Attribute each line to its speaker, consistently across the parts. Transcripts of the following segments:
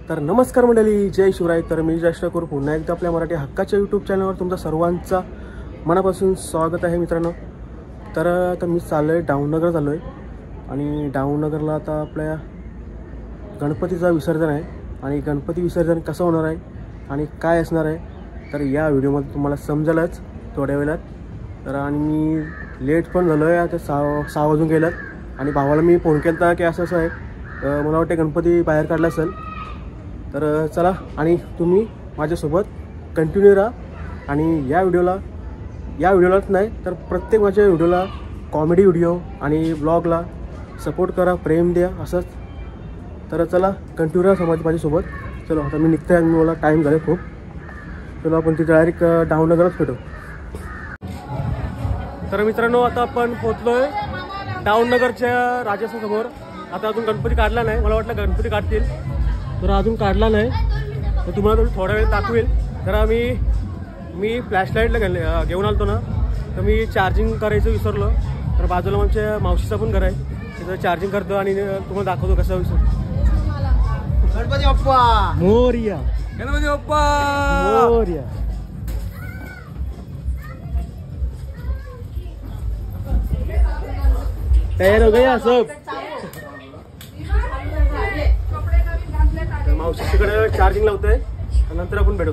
Speaker 1: तर नमस्कार मंडळी, जय शिवराय। तर मी जयेश ठाकूर पुन्हा एकदा आपल्या मराठी हक्काच्या यूट्यूब चॅनलवर तुमचं सर्वांचा मनापासून स्वागत आहे मित्रांनो। तर आता मी चाललो आहे डाऊननगर चाललो आहे आणि डाऊननगरला आता आपल्या गणपतीचा विसर्जन आहे आणि गणपती विसर्जन कसं होणार आहे आणि काय असणार आहे तर या व्हिडिओमध्ये तुम्हाला समजेलच थोड्या वेळात। तर आणि मी लेट पण झालो आहे, आता 6 वाजून गेल्यात आणि भावाला मी फोन केला की असं असं आहे, मला वाटते गणपती बाहेर काढला असेल। तर चला आणि तुम्ही माझ्यासोबत कंटिन्यू राहा आणि या व्हिडिओलाच नाही तर प्रत्येक माझ्या व्हिडिओला कॉमेडी व्हिडिओ आणि ब्लॉगला सपोर्ट करा, प्रेम द्या असंच। तर चला कंटिन्यू राहा माझ्यासोबत। चलो आता मी निघते आणि मला टाईम झाले खूप। चलो आपण तिथे डायरेक्ट डाऊननगरच भेटू। तर मित्रांनो आता आपण पोहोचलो आहे डाऊननगरच्या राजासमोर। आता अजून गणपती काढला नाही, मला वाटलं गणपती काढतील तर अजून काढला नाही, तर तुम्हाला थोडा वेळ दाखवेल। तर मी फ्लॅशलाईटला घेऊन आलतो ना, तर मी चार्जिंग करायचं विसरलो। तर बाजूला आमच्या मावशीचा पण घर आहे, तिथं चार्जिंग करतो आणि तुम्हाला दाखवतो कसं
Speaker 2: गणपती बाप्पा
Speaker 1: मोरया,
Speaker 2: गणपती बाप्पा
Speaker 1: मोरया। तयार हो गया सब। मावशीकडे चार्जिंग लावतोय नंतर आपण भेटू।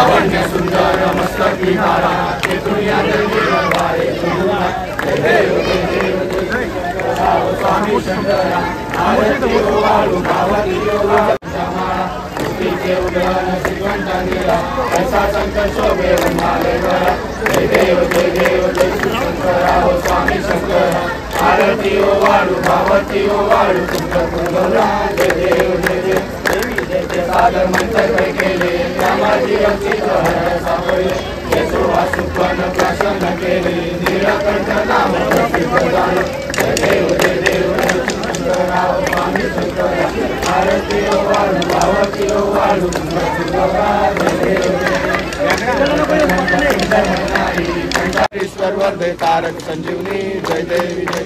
Speaker 2: लावण्य सुंदर मस्तक विहारा दुनिया वारे जय देव स्वामी शंकरा आरती वाळू गावती के उदयन श्रीकंठ नीला ऐसा शंकर शोभे वंदाले गरा जय देव जय शंकरा हो स्वामी शंकरा आरती ओ वाळू गावती ओ वाळू तुमचं कुंभरा जय देव जय सागर मंत्र काय केले रामाजी अंकित हर सापडले येशोवा सुपन प्रसन्न केले नीलकंठ नाम प्रसिद्ध झाले जय देव शंकरा हो स्वामी शंकरा आरती ओ वाळू गावती ओ वाळू तुमचं कुंभरा जय देव ईश्वर वर्धे तारक संजीवनी जय देवी जय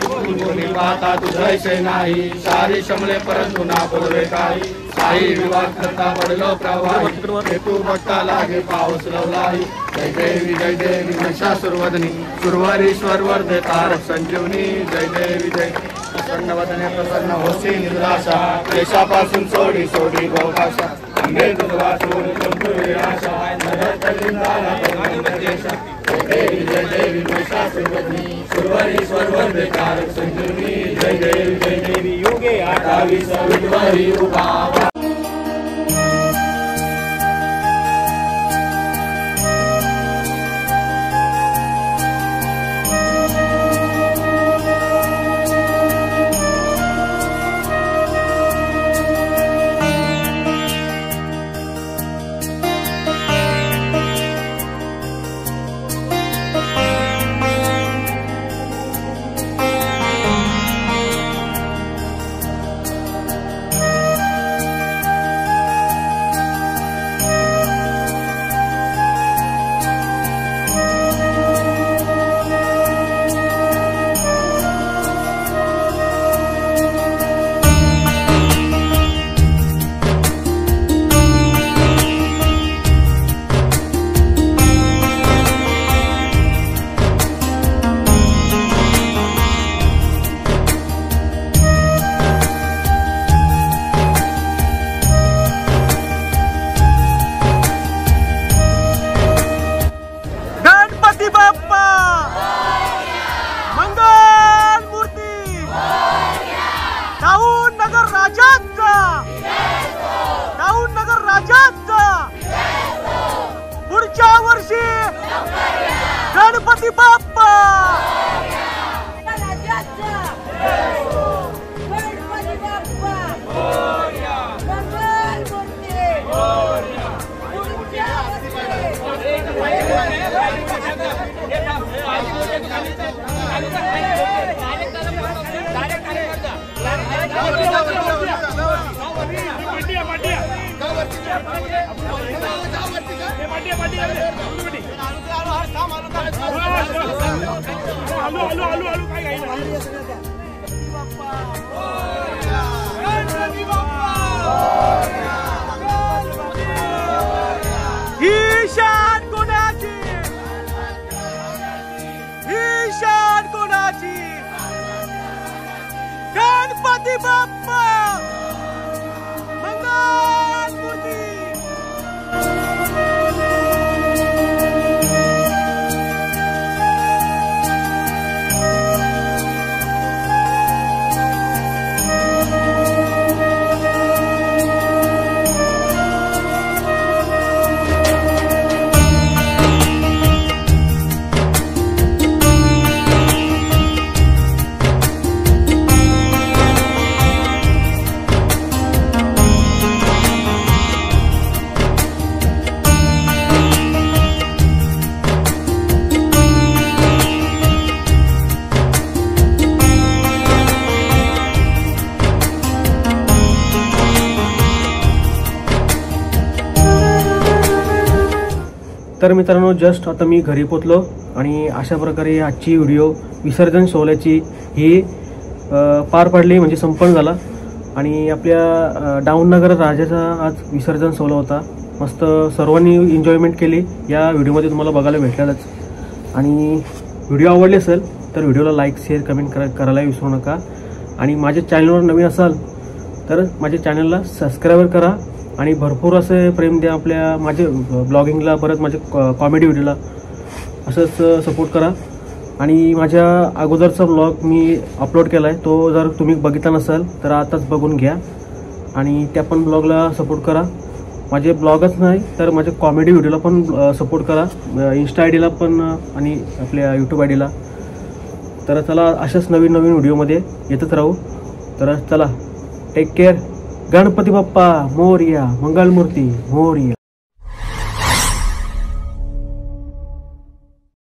Speaker 2: कोणी पाहता तुझैसे नाही सारी शमले परंतु ना बोलवे काही साई विवाद करता पडलो प्रवाही तू बघता लागे पाऊस लवलाही जय देवी महिषासुरवदनी सुरवरीश्वर वर्धे तारक संजीवनी जय देवी जय प्रसन्न वदने प्रसन्न होसी निराशा क्लेशापासून सोडी सोडी भवभाषा अंबे तुझ वाचून संपूर्ण आशा नरत लिंगाला देशा जय देवी महिषासुरवदनी सुरवरीश्वर वर्धे तारक संजीवनी जय देवी योगे 28 विद्वारी उभा
Speaker 1: गणपती बाप्पा ईशान कोणाची गणपती बाप्पा मंगलमूर्ती तर मित्रांनो जस्ट आता मी घरी पोचलो आणि अशा प्रकारे आजची व्हिडिओ विसर्जन सोहळ्याची ही पार पडली, म्हणजे संपन्न झाला। आणि आपल्या डाऊननगर राजाचा आज विसर्जन सोहळा होता। मस्त सर्वांनी एन्जॉयमेंट केली, या व्हिडिओमध्ये तुम्हाला बघायला भेटलेलंच। आणि व्हिडिओ आवडले असेल तर व्हिडिओला लाईक शेअर कमेंट करायला विसरू नका। आणि माझ्या चॅनलवर नवीन असाल तर माझ्या चॅनलला सबस्क्राईब करा आणि भरपूर असं प्रेम द्या आपल्या माझे ब्लॉगिंगला, परत माझे कॉमेडी व्हिडिओला असंच सपोर्ट करा. आणि माझ्या अगोदरचा ब्लॉग मी अपलोड केला आहे, तो जर तुम्ही बघितला नसाल तर आताच बघून घ्या आणि त्या पण ब्लॉगला सपोर्ट करा. माझे ब्लॉगच नाही तर माझे कॉमेडी व्हिडिओला पण सपोर्ट करा, इंस्टा आय डीला पण आणि आपल्या यूट्यूब आय डीला. तर चला अशाच नवीन नवीन व्हिडिओमध्ये येतच राहू. तर चला, टेक केअर. गणपती बाप्पा मोरया, मंगलमूर्ती मोरया.